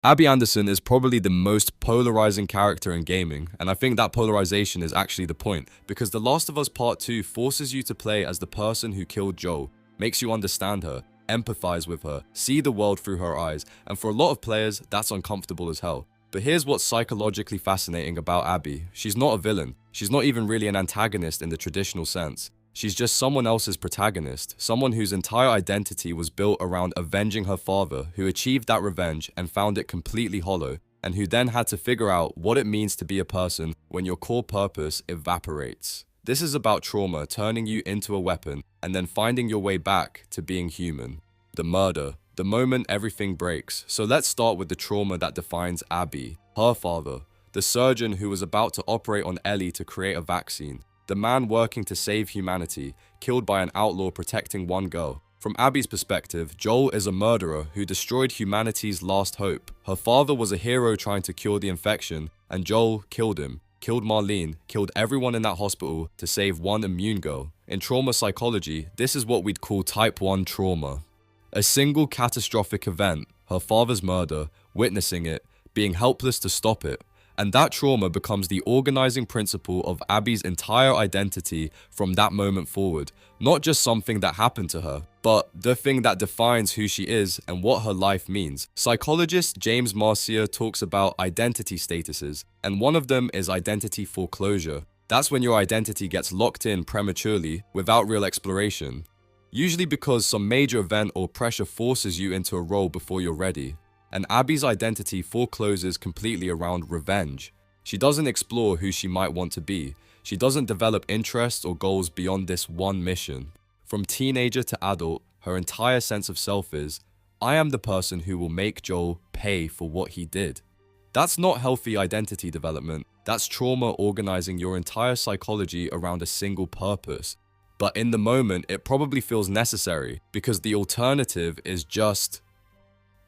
Abby Anderson is probably the most polarizing character in gaming, and I think that polarization is actually the point, because The Last of Us Part 2 forces you to play as the person who killed Joel, makes you understand her, empathize with her, see the world through her eyes, and for a lot of players, that's uncomfortable as hell. But here's what's psychologically fascinating about Abby. She's not a villain. She's not even really an antagonist in the traditional sense. She's just someone else's protagonist, someone whose entire identity was built around avenging her father, who achieved that revenge and found it completely hollow, and who then had to figure out what it means to be a person when your core purpose evaporates. This is about trauma turning you into a weapon and then finding your way back to being human. The murder, the moment everything breaks. So let's start with the trauma that defines Abby, her father, the surgeon who was about to operate on Ellie to create a vaccine. The man working to save humanity, killed by an outlaw protecting one girl. From Abby's perspective, Joel is a murderer who destroyed humanity's last hope. Her father was a hero trying to cure the infection, and Joel killed him, killed Marlene, killed everyone in that hospital to save one immune girl. In trauma psychology, this is what we'd call type 1 trauma. A single catastrophic event, her father's murder, witnessing it, being helpless to stop it. And that trauma becomes the organizing principle of Abby's entire identity from that moment forward. Not just something that happened to her, but the thing that defines who she is and what her life means. Psychologist James Marcia talks about identity statuses, and one of them is identity foreclosure. That's when your identity gets locked in prematurely without real exploration. Usually because some major event or pressure forces you into a role before you're ready. And Abby's identity forecloses completely around revenge. She doesn't explore who she might want to be. She doesn't develop interests or goals beyond this one mission. From teenager to adult, her entire sense of self is, I am the person who will make Joel pay for what he did. That's not healthy identity development. That's trauma organizing your entire psychology around a single purpose. But in the moment, it probably feels necessary because the alternative is just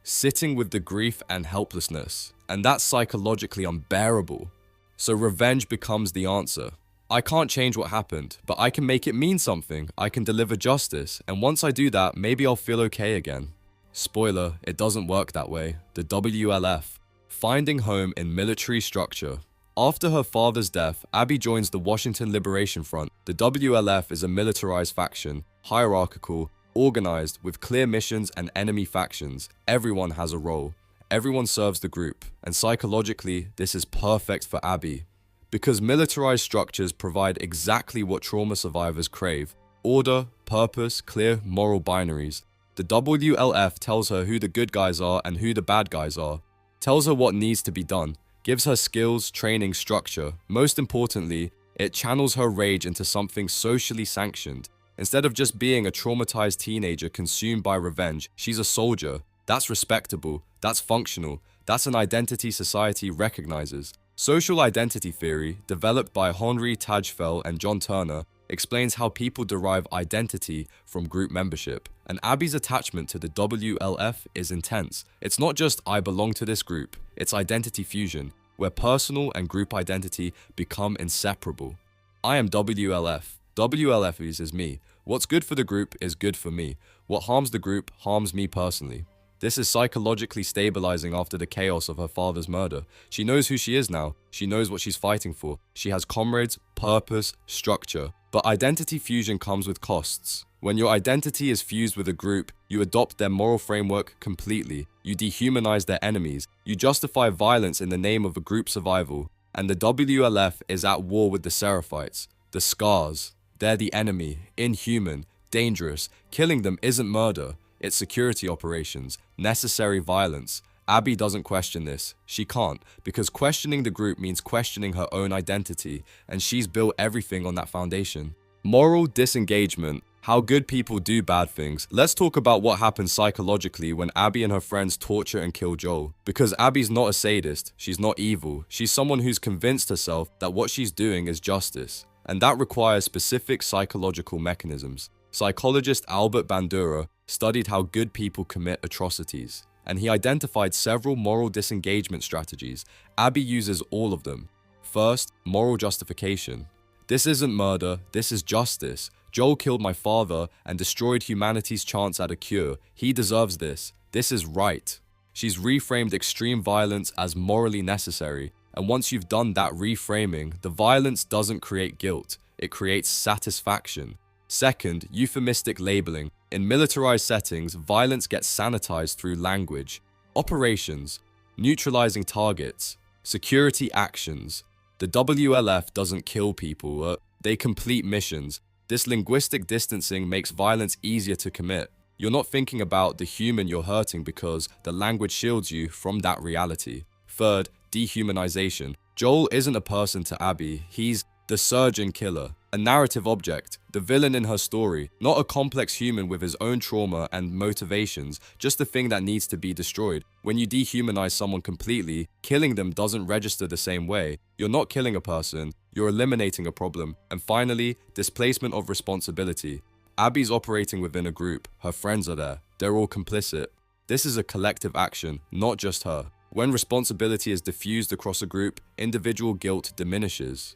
sitting with the grief and helplessness, and that's psychologically unbearable. So revenge becomes the answer. I can't change what happened, but I can make it mean something. I can deliver justice, and once I do that, maybe I'll feel okay again. Spoiler, it doesn't work that way. The WLF. Finding home in military structure. After her father's death, Abby joins the Washington Liberation Front. The WLF is a militarized faction, hierarchical, organized with clear missions and enemy factions. Everyone has a role. Everyone serves the group. And psychologically, this is perfect for Abby. Because militarized structures provide exactly what trauma survivors crave. Order, purpose, clear moral binaries. The WLF tells her who the good guys are and who the bad guys are. Tells her what needs to be done. Gives her skills, training, structure. Most importantly, it channels her rage into something socially sanctioned. Instead of just being a traumatized teenager consumed by revenge, she's a soldier. That's respectable. That's functional. That's an identity society recognizes. Social identity theory, developed by Henri Tajfel and John Turner, explains how people derive identity from group membership. And Abby's attachment to the WLF is intense. It's not just I belong to this group, it's identity fusion, where personal and group identity become inseparable. I am WLF. WLF is me. What's good for the group is good for me. What harms the group harms me personally. This is psychologically stabilizing after the chaos of her father's murder. She knows who she is now. She knows what she's fighting for. She has comrades, purpose, structure. But identity fusion comes with costs. When your identity is fused with a group, you adopt their moral framework completely. You dehumanize their enemies. You justify violence in the name of a group survival. And the WLF is at war with the Seraphites, the Scars. They're the enemy, inhuman, dangerous. Killing them isn't murder. It's security operations, necessary violence. Abby doesn't question this. She can't, because questioning the group means questioning her own identity, and she's built everything on that foundation. Moral disengagement. How good people do bad things. Let's talk about what happens psychologically when Abby and her friends torture and kill Joel. Because Abby's not a sadist, she's not evil. She's someone who's convinced herself that what she's doing is justice. And that requires specific psychological mechanisms. Psychologist Albert Bandura studied how good people commit atrocities, and he identified several moral disengagement strategies. Abby uses all of them. First, moral justification. This isn't murder, this is justice. Joel killed my father and destroyed humanity's chance at a cure. He deserves this. This is right. She's reframed extreme violence as morally necessary, and once you've done that reframing, the violence doesn't create guilt, it creates satisfaction. Second, euphemistic labeling. In militarized settings, violence gets sanitized through language. Operations, neutralizing targets, security actions. The WLF doesn't kill people, they complete missions. This linguistic distancing makes violence easier to commit. You're not thinking about the human you're hurting because the language shields you from that reality. Third, dehumanization. Joel isn't a person to Abby, he's the surgeon killer, a narrative object, the villain in her story, not a complex human with his own trauma and motivations, just a thing that needs to be destroyed. When you dehumanize someone completely, killing them doesn't register the same way. You're not killing a person, you're eliminating a problem. And finally, displacement of responsibility. Abby's operating within a group, her friends are there, they're all complicit. This is a collective action, not just her. When responsibility is diffused across a group, individual guilt diminishes.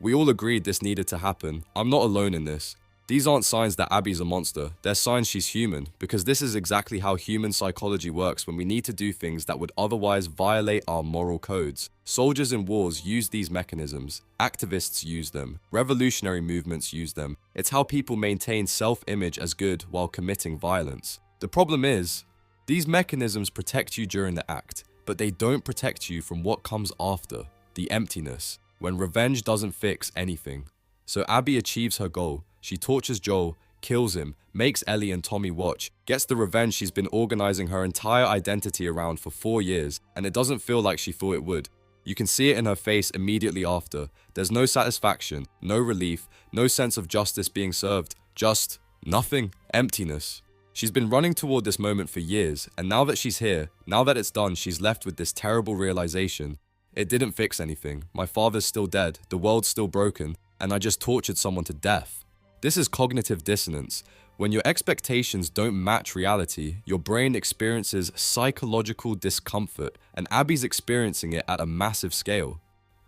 We all agreed this needed to happen. I'm not alone in this. These aren't signs that Abby's a monster, they're signs she's human, because this is exactly how human psychology works when we need to do things that would otherwise violate our moral codes. Soldiers in wars use these mechanisms, activists use them, revolutionary movements use them. It's how people maintain self-image as good while committing violence. The problem is, these mechanisms protect you during the act, but they don't protect you from what comes after, the emptiness. When revenge doesn't fix anything. So Abby achieves her goal. She tortures Joel, kills him, makes Ellie and Tommy watch, gets the revenge she's been organizing her entire identity around for 4 years, and it doesn't feel like she thought it would. You can see it in her face immediately after. There's no satisfaction, no relief, no sense of justice being served, just nothing, emptiness. She's been running toward this moment for years, and now that she's here, now that it's done, she's left with this terrible realization. It didn't fix anything. My father's still dead, the world's still broken, and I just tortured someone to death. This is cognitive dissonance. When your expectations don't match reality, your brain experiences psychological discomfort, and Abby's experiencing it at a massive scale.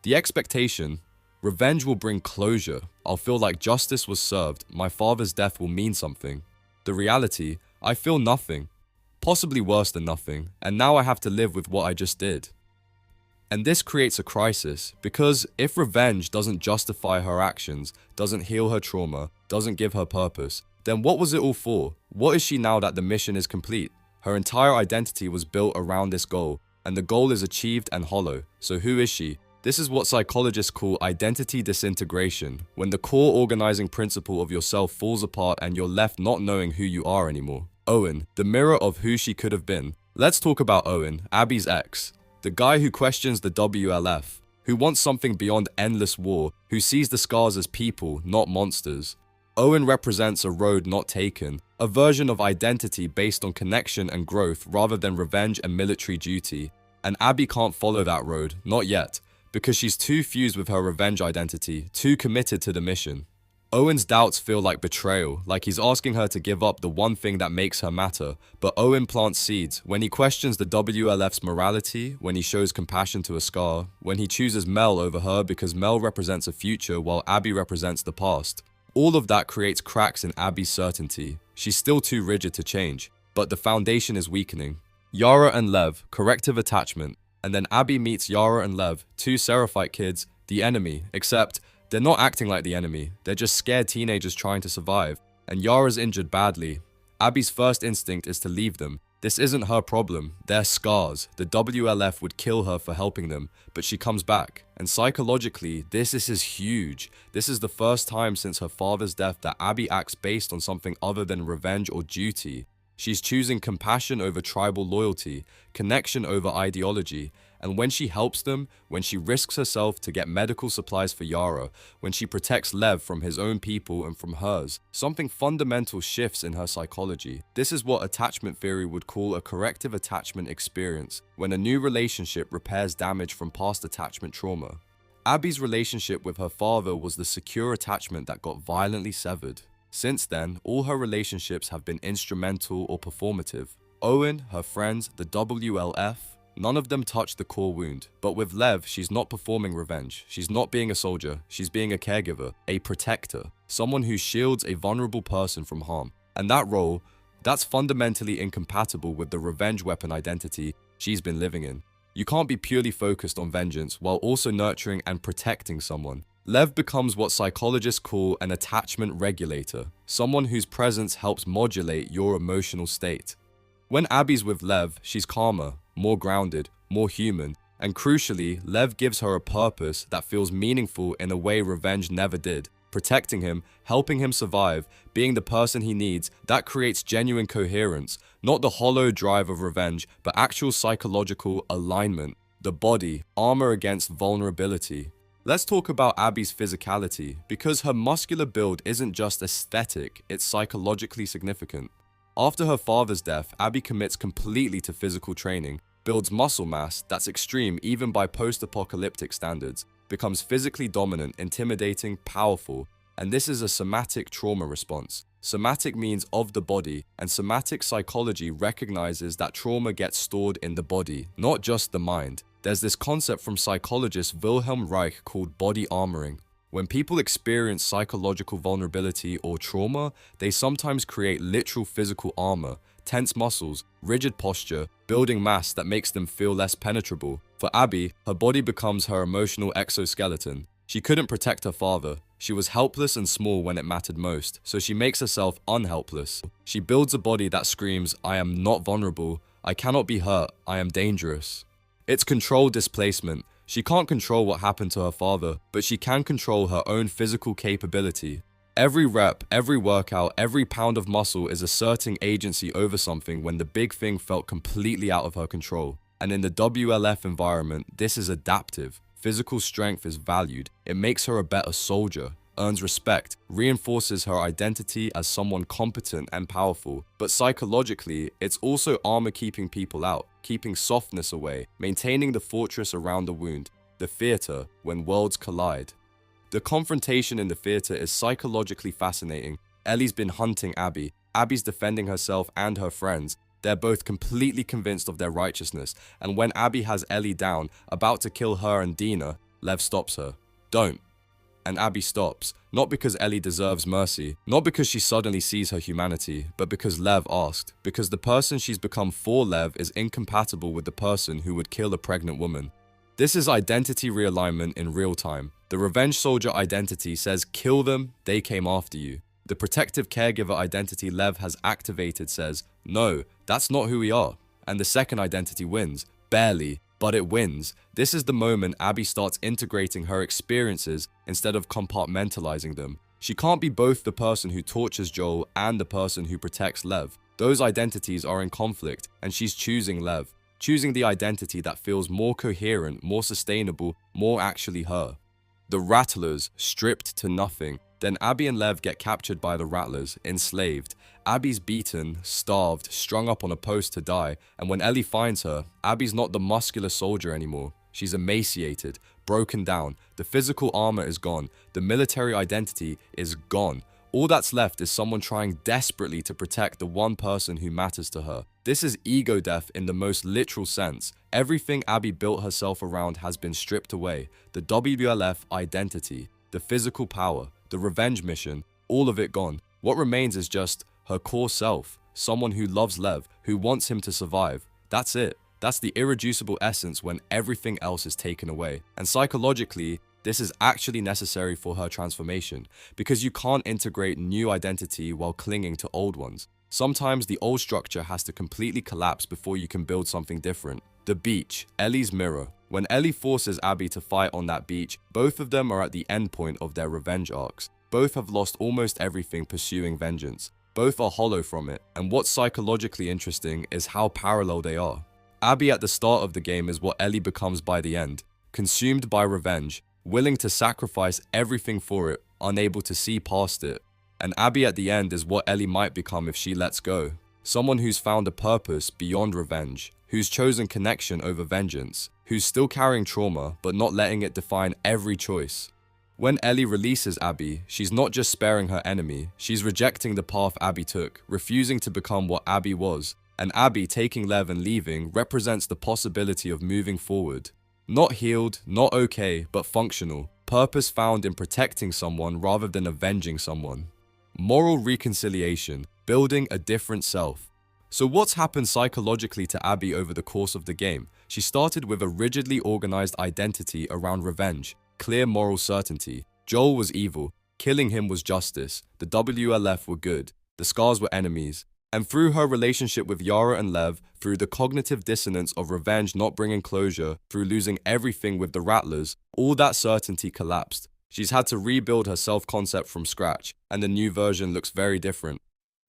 The expectation, revenge will bring closure. I'll feel like justice was served, my father's death will mean something. The reality, I feel nothing, possibly worse than nothing, and now I have to live with what I just did. And this creates a crisis, because if revenge doesn't justify her actions, doesn't heal her trauma, doesn't give her purpose, then what was it all for? What is she now that the mission is complete? Her entire identity was built around this goal, and the goal is achieved and hollow. So who is she? This is what psychologists call identity disintegration, when the core organizing principle of yourself falls apart and you're left not knowing who you are anymore. Owen, the mirror of who she could have been. Let's talk about Owen, Abby's ex. The guy who questions the WLF, who wants something beyond endless war, who sees the scars as people, not monsters. Owen represents a road not taken, a version of identity based on connection and growth rather than revenge and military duty. And Abby can't follow that road, not yet, because she's too fused with her revenge identity, too committed to the mission. Owen's doubts feel like betrayal, like he's asking her to give up the one thing that makes her matter, but Owen plants seeds. When he questions the WLF's morality, when he shows compassion to a scar, when he chooses Mel over her because Mel represents a future while Abby represents the past. All of that creates cracks in Abby's certainty. She's still too rigid to change, but the foundation is weakening. Yara and Lev, corrective attachment, and then Abby meets Yara and Lev, 2 Seraphite kids, the enemy, except they're not acting like the enemy, they're just scared teenagers trying to survive, and Yara's injured badly. Abby's first instinct is to leave them. This isn't her problem, they're scars. The WLF would kill her for helping them, but she comes back. And psychologically, this is huge. This is the first time since her father's death that Abby acts based on something other than revenge or duty. She's choosing compassion over tribal loyalty, connection over ideology, and when she helps them, when she risks herself to get medical supplies for Yara, when she protects Lev from his own people and from hers, something fundamental shifts in her psychology. This is what attachment theory would call a corrective attachment experience, when a new relationship repairs damage from past attachment trauma. Abby's relationship with her father was the secure attachment that got violently severed. Since then, all her relationships have been instrumental or performative. Owen, her friends, the WLF, none of them touch the core wound. But with Lev, she's not performing revenge. She's not being a soldier. She's being a caregiver, a protector, someone who shields a vulnerable person from harm. And that role, That's fundamentally incompatible with the revenge weapon identity she's been living in. You can't be purely focused on vengeance while also nurturing and protecting someone. Lev becomes what psychologists call an attachment regulator, someone whose presence helps modulate your emotional state. When Abby's with Lev, she's calmer, more grounded, more human, and crucially, Lev gives her a purpose that feels meaningful in a way revenge never did. Protecting him, helping him survive, being the person he needs, that creates genuine coherence, not the hollow drive of revenge, but actual psychological alignment. The body, armor against vulnerability. Let's talk about Abby's physicality, because her muscular build isn't just aesthetic, it's psychologically significant. After her father's death, Abby commits completely to physical training, builds muscle mass that's extreme even by post-apocalyptic standards, becomes physically dominant, intimidating, powerful, and this is a somatic trauma response. Somatic means of the body, and somatic psychology recognizes that trauma gets stored in the body, not just the mind. There's this concept from psychologist Wilhelm Reich called body armoring. When people experience psychological vulnerability or trauma, they sometimes create literal physical armor, tense muscles, rigid posture, building mass that makes them feel less penetrable. For Abby, her body becomes her emotional exoskeleton. She couldn't protect her father. She was helpless and small when it mattered most, so she makes herself unhelpless. She builds a body that screams, "I am not vulnerable, I cannot be hurt, I am dangerous." It's control displacement. She can't control what happened to her father, but she can control her own physical capability. Every rep, every workout, every pound of muscle is asserting agency over something when the big thing felt completely out of her control. And in the WLF environment, this is adaptive. Physical strength is valued. It makes her a better soldier, earns respect, reinforces her identity as someone competent and powerful. But psychologically, it's also armor keeping people out, keeping softness away, maintaining the fortress around the wound, the theater when worlds collide. The confrontation in the theater is psychologically fascinating. Ellie's been hunting Abby. Abby's defending herself and her friends. They're both completely convinced of their righteousness, and when Abby has Ellie down, about to kill her and Dina, Lev stops her. Don't. And Abby stops, not because Ellie deserves mercy, not because she suddenly sees her humanity, but because Lev asked, because the person she's become for Lev is incompatible with the person who would kill a pregnant woman. This is identity realignment in real time. The revenge soldier identity says kill them, they came after you. The protective caregiver identity Lev has activated says, no, that's not who we are. And the second identity wins, barely, but it wins. This is the moment Abby starts integrating her experiences instead of compartmentalizing them. She can't be both the person who tortures Joel and the person who protects Lev. Those identities are in conflict, and she's choosing Lev, choosing the identity that feels more coherent, more sustainable, more actually her. The Rattlers, stripped to nothing. Then Abby and Lev get captured by the Rattlers, enslaved. Abby's beaten, starved, strung up on a post to die, and when Ellie finds her, Abby's not the muscular soldier anymore. She's emaciated, broken down, the physical armor is gone, the military identity is gone. All that's left is someone trying desperately to protect the one person who matters to her. This is ego death in the most literal sense. Everything Abby built herself around has been stripped away. The WLF identity, the physical power, the revenge mission, all of it gone. What remains is just her core self, someone who loves Lev, who wants him to survive. That's it. That's the irreducible essence when everything else is taken away. And psychologically, this is actually necessary for her transformation, because you can't integrate new identity while clinging to old ones. Sometimes the old structure has to completely collapse before you can build something different. The beach, Ellie's mirror. When Ellie forces Abby to fight on that beach, both of them are at the end point of their revenge arcs. Both have lost almost everything pursuing vengeance. Both are hollow from it, and what's psychologically interesting is how parallel they are. Abby at the start of the game is what Ellie becomes by the end, consumed by revenge, willing to sacrifice everything for it, unable to see past it. And Abby at the end is what Ellie might become if she lets go. Someone who's found a purpose beyond revenge, who's chosen connection over vengeance, who's still carrying trauma but not letting it define every choice. When Ellie releases Abby, she's not just sparing her enemy, she's rejecting the path Abby took, refusing to become what Abby was. And Abby taking Lev and leaving represents the possibility of moving forward. Not healed, not okay, but functional. Purpose found in protecting someone rather than avenging someone. Moral reconciliation. building a different self. So what's happened psychologically to Abby over the course of the game? She started with a rigidly organized identity around revenge, clear moral certainty. Joel was evil, killing him was justice, the WLF were good, the Scars were enemies. And through her relationship with Yara and Lev, through the cognitive dissonance of revenge not bringing closure, through losing everything with the Rattlers, all that certainty collapsed. She's had to rebuild her self-concept from scratch, and the new version looks very different.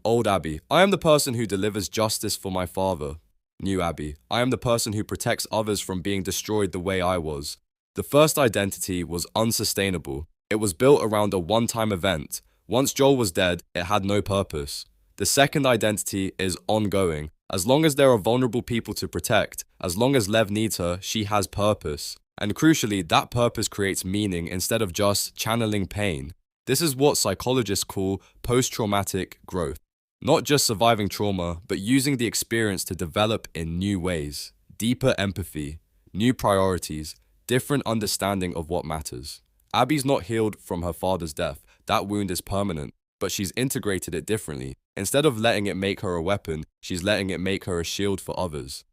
Old Abby: I am the person who delivers justice for my father. New Abby: I am the person who protects others from being destroyed the way I was. The first identity was unsustainable. It was built around a one-time event. Once Joel was dead, it had no purpose. The second identity is ongoing. As long as there are vulnerable people to protect, as long as Lev needs her, she has purpose. And crucially, that purpose creates meaning instead of just channeling pain. This is what psychologists call post-traumatic growth. Not just surviving trauma, but using the experience to develop in new ways. Deeper empathy, new priorities, different understanding of what matters. Abby's not healed from her father's death. That wound is permanent, but she's integrated it differently. Instead of letting it make her a weapon, she's letting it make her a shield for others.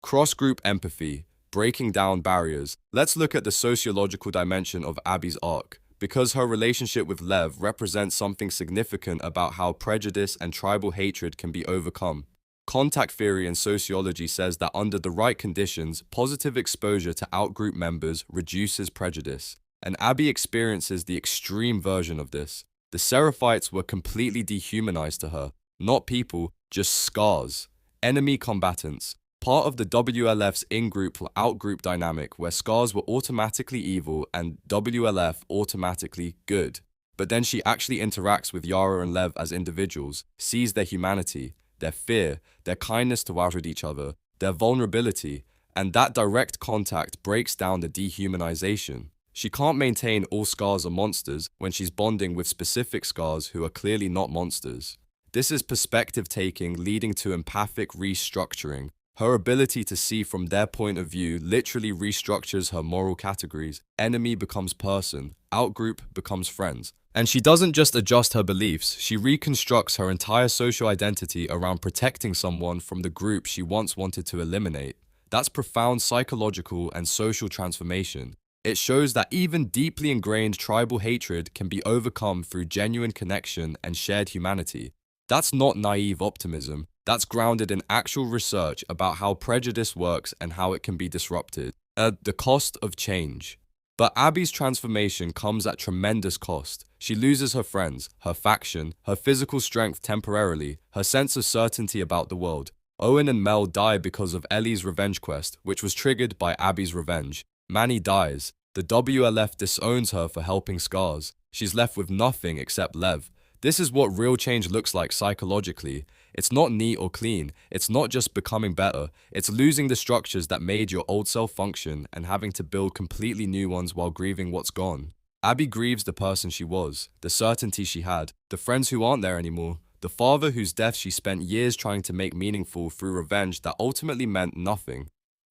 Cross-group empathy, breaking down barriers. Let's look at the sociological dimension of Abby's arc, because her relationship with Lev represents something significant about how prejudice and tribal hatred can be overcome. Contact theory in sociology says that under the right conditions, positive exposure to outgroup members reduces prejudice, and Abby experiences the extreme version of this. The Seraphites were completely dehumanized to her, not people, just scars, enemy combatants, part of the WLF's in-group or out-group dynamic where scars were automatically evil and WLF automatically good. But then she actually interacts with Yara and Lev as individuals, sees their humanity, their fear, their kindness toward each other, their vulnerability, and that direct contact breaks down the dehumanization. She can't maintain all scars are monsters when she's bonding with specific scars who are clearly not monsters. This is perspective taking leading to empathic restructuring. Her ability to see from their point of view literally restructures her moral categories. Enemy becomes person, outgroup becomes friends. And she doesn't just adjust her beliefs, she reconstructs her entire social identity around protecting someone from the group she once wanted to eliminate. That's profound psychological and social transformation. It shows that even deeply ingrained tribal hatred can be overcome through genuine connection and shared humanity. That's not naive optimism, that's grounded in actual research about how prejudice works and how it can be disrupted. The cost of change. But Abby's transformation comes at tremendous cost. She loses her friends, her faction, her physical strength temporarily, her sense of certainty about the world. Owen and Mel die because of Ellie's revenge quest, which was triggered by Abby's revenge. Manny dies. The WLF disowns her for helping Scars. She's left with nothing except Lev. This is what real change looks like psychologically. It's not neat or clean. It's not just becoming better. It's losing the structures that made your old self function and having to build completely new ones while grieving what's gone. Abby grieves the person she was, the certainty she had, the friends who aren't there anymore, the father whose death she spent years trying to make meaningful through revenge that ultimately meant nothing.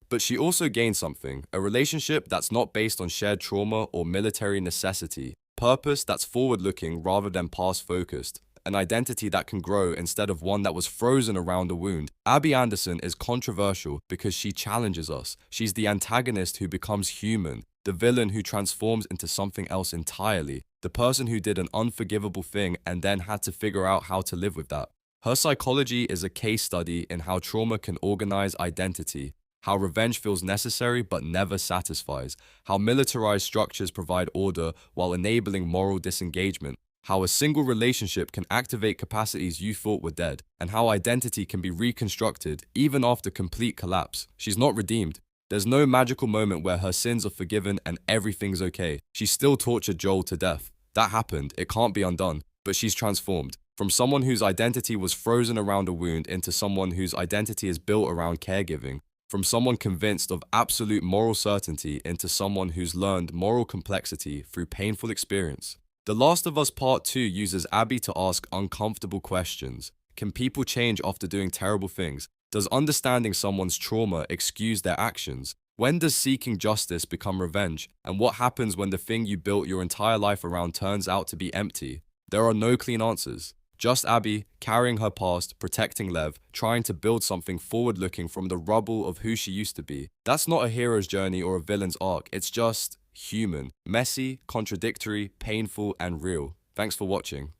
But she also gained something, a relationship that's not based on shared trauma or military necessity, purpose that's forward-looking rather than past-focused, an identity that can grow instead of one that was frozen around a wound. Abby Anderson is controversial because she challenges us. She's the antagonist who becomes human, the villain who transforms into something else entirely, the person who did an unforgivable thing and then had to figure out how to live with that. Her psychology is a case study in how trauma can organize identity, how revenge feels necessary but never satisfies, how militarized structures provide order while enabling moral disengagement, how a single relationship can activate capacities you thought were dead, and how identity can be reconstructed even after complete collapse. She's not redeemed. There's no magical moment where her sins are forgiven and everything's okay. She still tortured Joel to death. That happened, it can't be undone, but she's transformed. From someone whose identity was frozen around a wound into someone whose identity is built around caregiving. From someone convinced of absolute moral certainty into someone who's learned moral complexity through painful experience. The Last of Us Part 2 uses Abby to ask uncomfortable questions. Can people change after doing terrible things? Does understanding someone's trauma excuse their actions? When does seeking justice become revenge? And what happens when the thing you built your entire life around turns out to be empty? There are no clean answers, Just Abby, carrying her past, protecting Lev, trying to build something forward-looking from the rubble of who she used to be. That's not a hero's journey or a villain's arc, it's just human. Messy, contradictory, painful, and real. Thanks for watching.